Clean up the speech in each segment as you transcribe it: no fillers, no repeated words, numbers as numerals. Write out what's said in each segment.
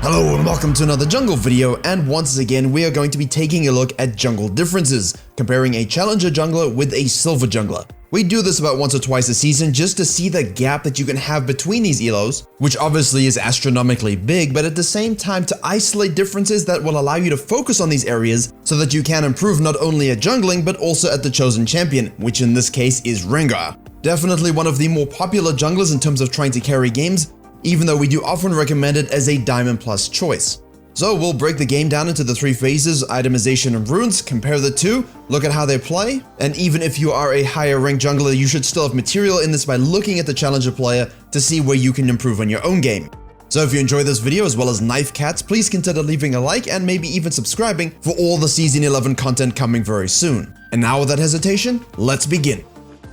Hello and welcome to another jungle video, and once again we are going to be taking a look at jungle differences, comparing a challenger jungler with a silver jungler. We do this about once or twice a season just to see the gap that you can have between these elos, which obviously is astronomically big, but at the same time to isolate differences that will allow you to focus on these areas so that you can improve not only at jungling but also at the chosen champion, which in this case is Rengar. Definitely one of the more popular junglers in terms of trying to carry games, even though we do often recommend it as a Diamond Plus choice. So we'll break the game down into the three phases, Itemization and Runes, compare the two, look at how they play, and even if you are a higher ranked jungler, you should still have material in this by looking at the challenger player to see where you can improve on your own game. So if you enjoyed this video as well as Knife Cats, please consider leaving a like and maybe even subscribing for all the Season 11 content coming very soon. And now without hesitation, let's begin.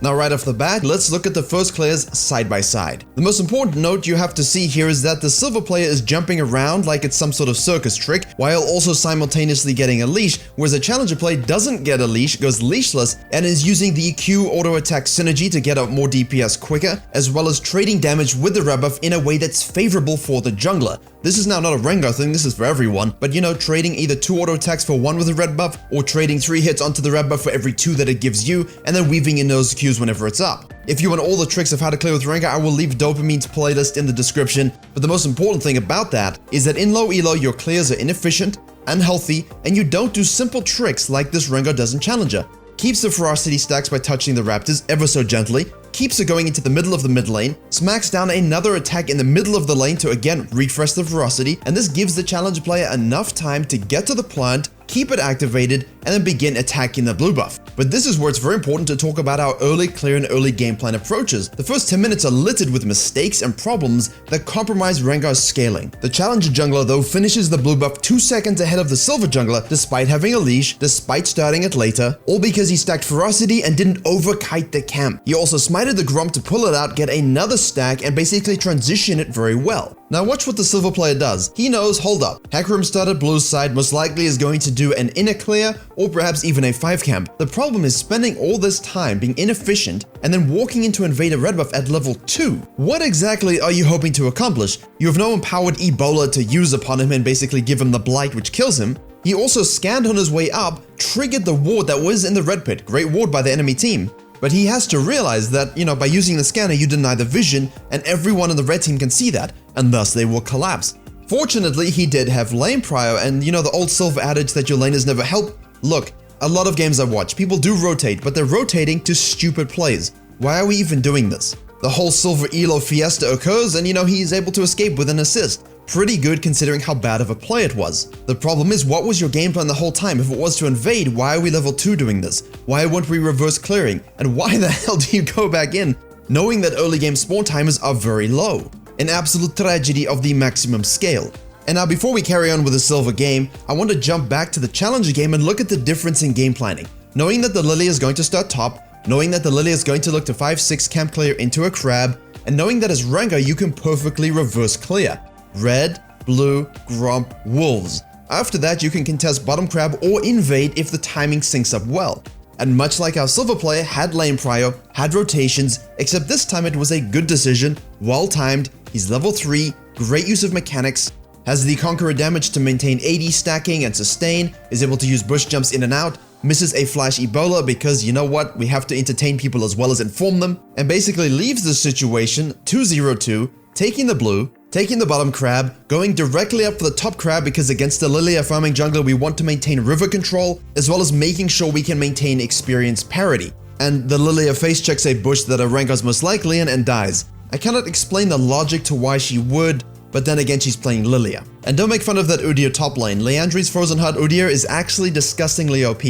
Now right off the bat, let's look at the first players side by side. The most important note you have to see here is that the silver player is jumping around like it's some sort of circus trick, while also simultaneously getting a leash, whereas the challenger player doesn't get a leash, goes leashless, and is using the Q auto attack synergy to get out more DPS quicker, as well as trading damage with the red buff in a way that's favorable for the jungler. This is now not a Rengar thing, this is for everyone, but you know, trading either 2 auto attacks for 1 with a red buff, or trading 3 hits onto the red buff for every 2 that it gives you, and then weaving in those Qs whenever it's up. If you want all the tricks of how to clear with Rengar, I will leave Dopamine's playlist in the description, but the most important thing about that is that in low elo, your clears are inefficient, unhealthy, and you don't do simple tricks like this Rengar does in Challenger. Keeps the ferocity stacks by touching the raptors ever so gently, keeps it going into the middle of the mid lane, smacks down another attack in the middle of the lane to again refresh the ferocity, and this gives the challenger player enough time to get to the plant, keep it activated, and then begin attacking the blue buff. But this is where it's very important to talk about our early clear and early game plan approaches. The first 10 minutes are littered with mistakes and problems that compromise Rengar's scaling. The challenger jungler though finishes the blue buff 2 seconds ahead of the silver jungler despite having a leash, despite starting it later, all because he stacked ferocity and didn't overkite the camp. He also smited the Gromp to pull it out, get another stack, and basically transition it very well. Now watch what the silver player does. He knows, hold up, Hecarim started blue's side, most likely is going to do an inner clear or perhaps even a 5 camp. The problem is spending all this time being inefficient and then walking into invade a red buff at level 2. What exactly are you hoping to accomplish? You have no empowered Ebola to use upon him and basically give him the blight which kills him. He also scanned on his way up, triggered the ward that was in the red pit, great ward by the enemy team. But he has to realize that, by using the scanner you deny the vision and everyone in the red team can see that, and thus they will collapse. Fortunately, he did have lane prio, and the old silver adage that your laners never help. Look, a lot of games I watch, people do rotate, but they're rotating to stupid plays. Why are we even doing this? The whole silver elo fiesta occurs and he is able to escape with an assist. Pretty good considering how bad of a play it was. The problem is, what was your game plan the whole time? If it was to invade, why are we level 2 doing this? Why weren't we reverse clearing? And why the hell do you go back in, knowing that early game spawn timers are very low? An absolute tragedy of the maximum scale. And now before we carry on with the silver game, I want to jump back to the challenger game and look at the difference in game planning. Knowing that the Lily is going to start top, knowing that the Lily is going to look to 5-6 camp clear into a crab, and knowing that as Rengar you can perfectly reverse clear. Red, blue, Gromp, wolves. After that you can contest bottom crab or invade if the timing syncs up well. And much like our silver player had lane prio, had rotations, except this time it was a good decision, well timed, he's level 3, great use of mechanics, has the Conqueror damage to maintain AD stacking and sustain, is able to use bush jumps in and out, misses a flash Ebola because you know what, we have to entertain people as well as inform them, and basically leaves the situation 2-0-2, taking the blue, taking the bottom crab, going directly up for the top crab because against the Lilia farming jungler we want to maintain river control, as well as making sure we can maintain experience parity. And the Lilia face checks a bush that a Rengar's most likely in and dies. I cannot explain the logic to why she would, but then again she's playing Lilia. And don't make fun of that Udyr top lane, Leandri's Frozen Heart Udyr is actually disgustingly OP.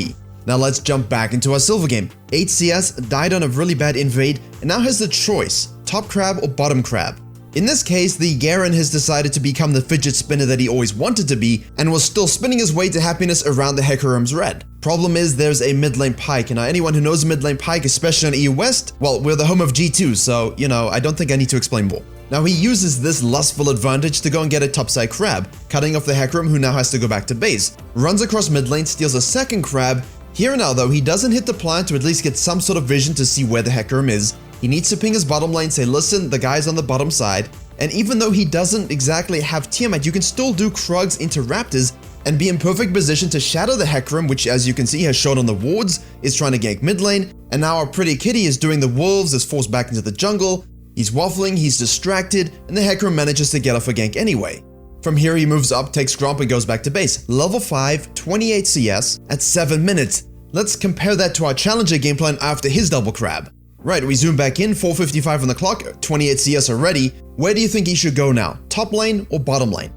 Now let's jump back into our silver game. 8 CS, died on a really bad invade, and now has the choice, top crab or bottom crab. In this case, the Garen has decided to become the fidget spinner that he always wanted to be, and was still spinning his way to happiness around the Hecarim's red. Problem is, there's a mid lane pike, and now anyone who knows mid lane pike, especially on EU West, well, we're the home of G2, so, I don't think I need to explain more. Now he uses this lustful advantage to go and get a topside crab, cutting off the Hecarim who now has to go back to base. Runs across mid lane, steals a second crab. Here and now though, he doesn't hit the plant to at least get some sort of vision to see where the Hecarim is. He needs to ping his bottom lane, say listen, the guy's on the bottom side, And even though he doesn't exactly have Tiamat, you can still do Krugs into Raptors and be in perfect position to shadow the Hecarim, which as you can see has shown on the wards, is trying to gank mid lane, and now our pretty kitty is doing the wolves, is forced back into the jungle, he's waffling, he's distracted, and the Hecarim manages to get off a gank anyway. From here he moves up, takes Gromp and goes back to base. Level 5, 28 CS at 7 minutes. Let's compare that to our challenger game plan after his double crab. Right, we zoom back in, 4:55 on the clock, 28 CS already. Where do you think he should go now? Top lane or bottom lane?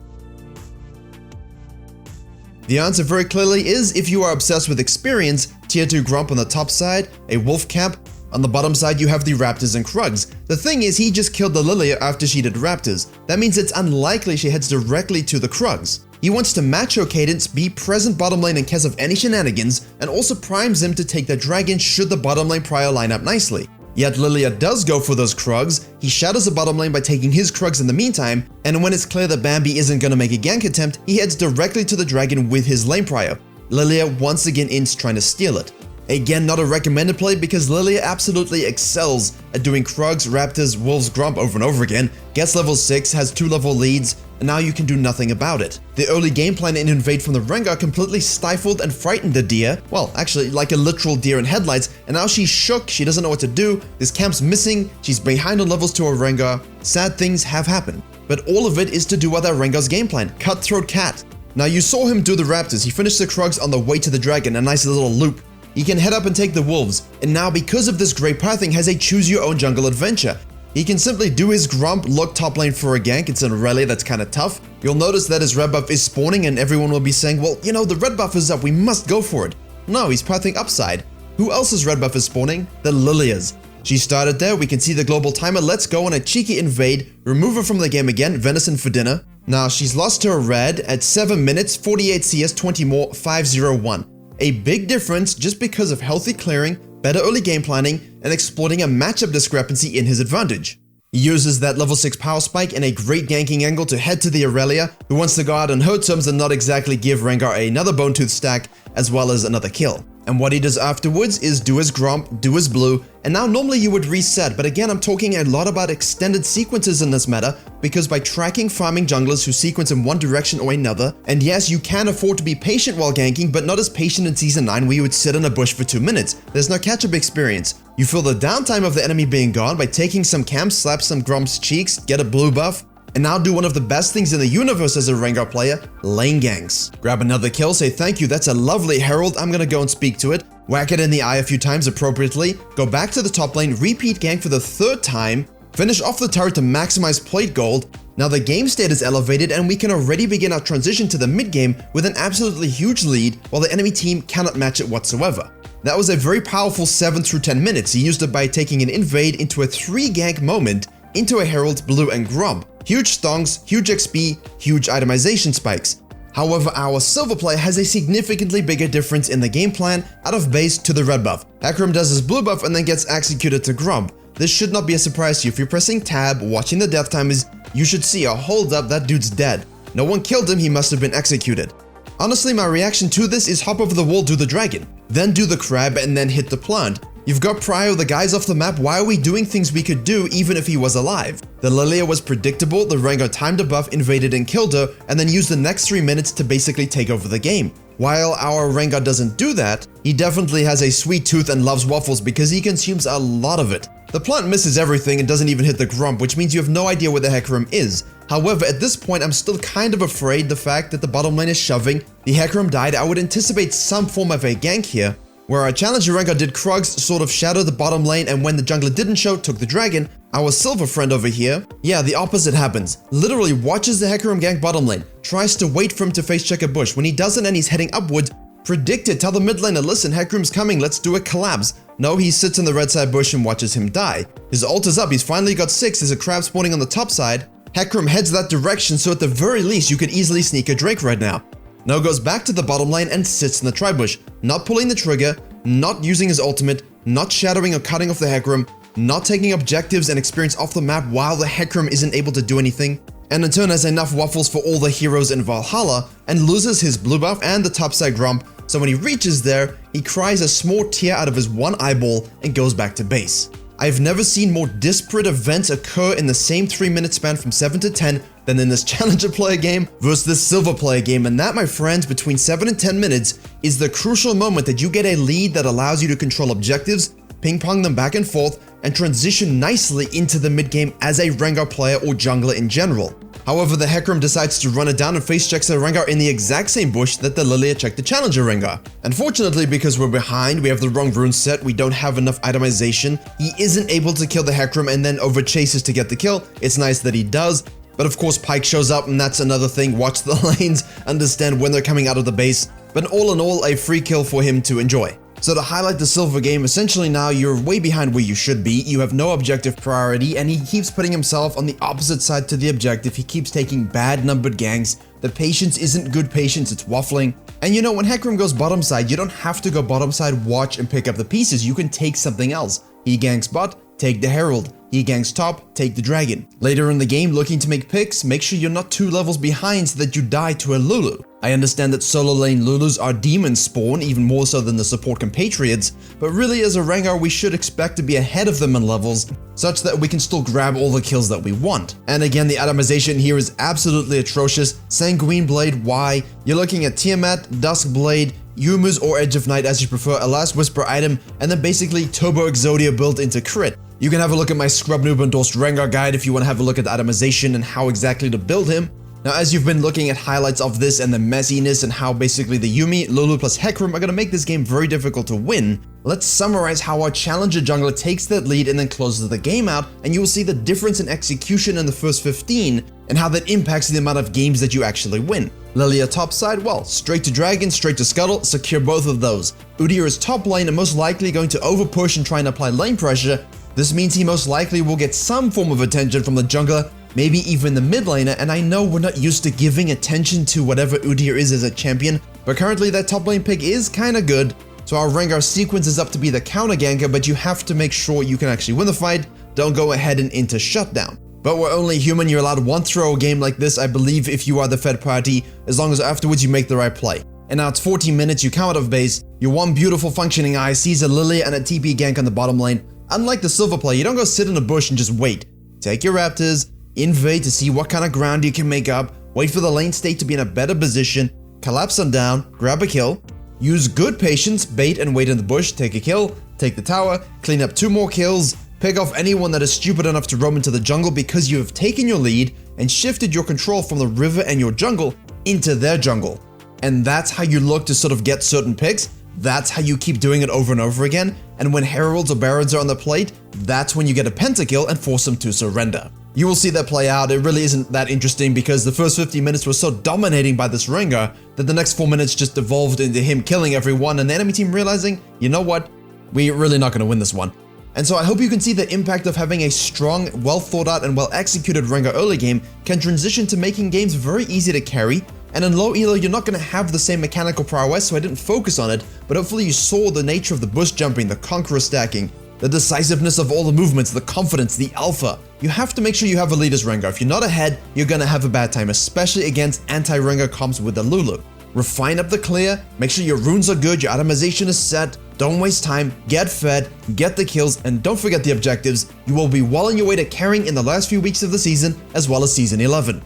The answer very clearly is, if you are obsessed with experience, tier 2 Gromp on the top side, a wolf camp. On the bottom side you have the Raptors and Krugs. The thing is, he just killed the Lilia after she did Raptors. That means it's unlikely she heads directly to the Krugs. He wants to match her cadence, be present bottom lane in case of any shenanigans, and also primes him to take the dragon should the bottom lane prior line up nicely. Yet Lilia does go for those Krugs, he shadows the bottom lane by taking his Krugs in the meantime, and when it's clear that Bambi isn't gonna make a gank attempt, he heads directly to the dragon with his lane prior. Lilia once again ints trying to steal it. Again, not a recommended play because Lilia absolutely excels at doing Krugs, Raptors, Wolves, Gromp over and over again, gets level 6, has 2 level leads, and now you can do nothing about it. The early game plan in Invade from the Rengar completely stifled and frightened the deer, well, actually like a literal deer in headlights, and now she's shook, she doesn't know what to do, this camp's missing, she's behind on levels to her Rengar. Sad things have happened. But all of it is to do with our Rengar's game plan, Cutthroat Cat. Now you saw him do the Raptors, he finished the Krugs on the way to the dragon, a nice little loop. He can head up and take the wolves, and now because of this great pathing has a choose your own jungle adventure. He can simply do his Gromp, look top lane for a gank, it's an Aurelia that's kinda tough. You'll notice that his red buff is spawning and everyone will be saying, well, you know, the red buff is up, we must go for it. No, he's pathing upside. Who else's red buff is spawning? The Lilia's. She started there, we can see the global timer, let's go on a cheeky invade, remove her from the game again, venison for dinner. Now she's lost her red at 7 minutes, 48 CS, 20 more, 501. A big difference just because of healthy clearing, better early game planning, and exploiting a matchup discrepancy in his advantage. He uses that level 6 power spike and a great ganking angle to head to the Aurelia, who wants to go out on her terms and not exactly give Rengar another bone tooth stack as well as another kill. And what he does afterwards is do his Gromp, do his blue, and now normally you would reset, but again I'm talking a lot about extended sequences in this matter, because by tracking farming junglers who sequence in one direction or another, and yes, you can afford to be patient while ganking, but not as patient in Season 9 where you would sit in a bush for 2 minutes. There's no catch-up experience. You feel the downtime of the enemy being gone by taking some camps, slap some Gromp's cheeks, get a blue buff, and now do one of the best things in the universe as a Rengar player, lane ganks. Grab another kill, say thank you, that's a lovely herald, I'm gonna go and speak to it, whack it in the eye a few times appropriately, go back to the top lane, repeat gank for the 3rd time, finish off the turret to maximize plate gold. Now the game state is elevated and we can already begin our transition to the mid game with an absolutely huge lead while the enemy team cannot match it whatsoever. That was a very powerful 7 through 10 minutes, he used it by taking an invade into a 3 gank moment, into a herald, blue and Gromp. Huge stonks, huge XP, huge itemization spikes. However, our silver player has a significantly bigger difference in the game plan out of base to the red buff. Hecarim does his blue buff and then gets executed to Gromp. This should not be a surprise to you. If you're pressing tab, watching the death timers, you should see, oh hold up, that dude's dead. No one killed him, he must have been executed. Honestly, my reaction to this is hop over the wall, do the dragon, then do the crab and then hit the plant. You've got Prio, the guys off the map, why are we doing things we could do even if he was alive? The Lilia was predictable, the Rengar timed a buff, invaded and killed her, and then used the next 3 minutes to basically take over the game. While our Rengar doesn't do that, he definitely has a sweet tooth and loves waffles because he consumes a lot of it. The plant misses everything and doesn't even hit the Gromp, which means you have no idea where the Hecarim is. However, at this point I'm still kind of afraid the fact that the bottom lane is shoving, the Hecarim died, I would anticipate some form of a gank here, where our challenger Rengar did Krugs, sort of shadow the bottom lane, and when the jungler didn't show, took the dragon. Our silver friend over here, yeah, the opposite happens. Literally watches the Hecarim gank bottom lane, tries to wait for him to face check a bush. When he doesn't and he's heading upwards, predict it, tell the mid laner, listen, Hecarim's coming, let's do a collapse. No, he sits in the red side bush and watches him die. His ult is up, he's finally got 6, there's a crab spawning on the top side. Hecarim heads that direction, so at the very least you could easily sneak a Drake right now. Now goes back to the bottom lane and sits in the tri-bush, not pulling the trigger, not using his ultimate, not shadowing or cutting off the Hecarim, not taking objectives and experience off the map while the Hecarim isn't able to do anything, and in turn has enough waffles for all the heroes in Valhalla and loses his blue buff and the topside Gromp, so when he reaches there, he cries a small tear out of his one eyeball and goes back to base. I've never seen more disparate events occur in the same 3-minute span from 7 to 10 than in this Challenger player game versus this Silver player game, and that, my friends, between 7 and 10 minutes is the crucial moment that you get a lead that allows you to control objectives, ping-pong them back and forth, and transition nicely into the mid-game as a Rengar player or jungler in general. However, the Hecarim decides to run it down and face checks the Rengar in the exact same bush that the Lilia checked the Challenger Rengar. Unfortunately, because we're behind, we have the wrong rune set, we don't have enough itemization, he isn't able to kill the Hecarim and then overchases to get the kill. It's nice that he does, but of course Pyke shows up and that's another thing. Watch the lanes, understand when they're coming out of the base, but all in all, a free kill for him to enjoy. So to highlight the Silver game, essentially now you're way behind where you should be, you have no objective priority, and he keeps putting himself on the opposite side to the objective. He keeps taking bad numbered ganks. The patience isn't good patience, it's waffling. And you know, when Hecarim goes bottom side, you don't have to go bottom side, watch and pick up the pieces, you can take something else. He ganks bot, take the Herald. He ganks top, take the Dragon. Later in the game, looking to make picks, make sure you're not 2 levels behind so that you die to a Lulu. I understand that solo lane Lulus are demon spawn, even more so than the support compatriots, but really as a Rengar we should expect to be ahead of them in levels, such that we can still grab all the kills that we want. And again, the itemization here is absolutely atrocious. Sanguine Blade, why? You're looking at Tiamat, Dusk Blade, Yumu's or Edge of Night as you prefer, a Last Whisper item, and then basically Turbo Exodia built into crit. You can have a look at my Scrub Noob endorsed Rengar guide if you want to have a look at the itemization and how exactly to build him. Now, as you've been looking at highlights of this and the messiness and how basically the Yuumi, Lulu plus Hecarim are going to make this game very difficult to win, let's summarize how our Challenger jungler takes that lead and then closes the game out, and you will see the difference in execution in the first 15 and how that impacts the amount of games that you actually win. Lilia topside, well, straight to Dragon, straight to Scuttle, secure both of those. Udyr is top lane and most likely going to overpush and try and apply lane pressure. This means he most likely will get some form of attention from the jungler, maybe even the mid laner, and I know we're not used to giving attention to whatever Udyr is as a champion, but currently that top lane pick is kinda good, so our Rengar sequence is up to be the counter ganker, but you have to make sure you can actually win the fight, don't go ahead and into shutdown. But we're only human, you're allowed one throw a game like this, I believe, if you are the fed party, as long as afterwards you make the right play. And now it's 14 minutes, you come out of base, your one beautiful functioning eye sees a Lilia and a TP gank on the bottom lane. Unlike the Silver play, you don't go sit in a bush and just wait. Take your Raptors, invade to see what kind of ground you can make up, wait for the lane state to be in a better position, collapse them down, grab a kill, use good patience, bait and wait in the bush, take a kill, take the tower, clean up 2 more kills, pick off anyone that is stupid enough to roam into the jungle because you have taken your lead and shifted your control from the river and your jungle into their jungle. And that's how you look to sort of get certain picks. That's how you keep doing it over and over again, and when Heralds or Barons are on the plate, that's when you get a pentakill and force them to surrender. You will see that play out. It really isn't that interesting because the first 50 minutes were so dominating by this Rengar that the next 4 minutes just evolved into him killing everyone and the enemy team realizing, you know what, we're really not going to win this one. And so I hope you can see the impact of having a strong, well thought out and well executed Rengar early game can transition to making games very easy to carry. And in low elo, you're not going to have the same mechanical prowess, so I didn't focus on it, but hopefully you saw the nature of the bush jumping, the conqueror stacking, the decisiveness of all the movements, the confidence, the alpha. You have to make sure you have a lead as Rengar. If you're not ahead, you're going to have a bad time, especially against anti-Rengar comps with the Lulu. Refine up the clear, make sure your runes are good, your itemization is set, don't waste time, get fed, get the kills, and don't forget the objectives. You will be well on your way to carrying in the last few weeks of the season, as well as Season 11.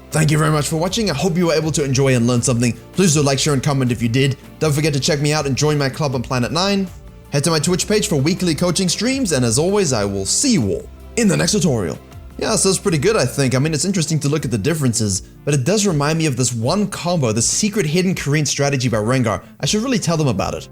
Thank you very much for watching. I hope you were able to enjoy and learn something. Please do like, share, and comment if you did. Don't forget to check me out and join my club on Planet 9. Head to my Twitch page for weekly coaching streams, and as always, I will see you all in the next tutorial. Yeah, so it's pretty good, I think. I mean, it's interesting to look at the differences, but it does remind me of this one combo, the secret hidden Korean strategy by Rengar. I should really tell them about it.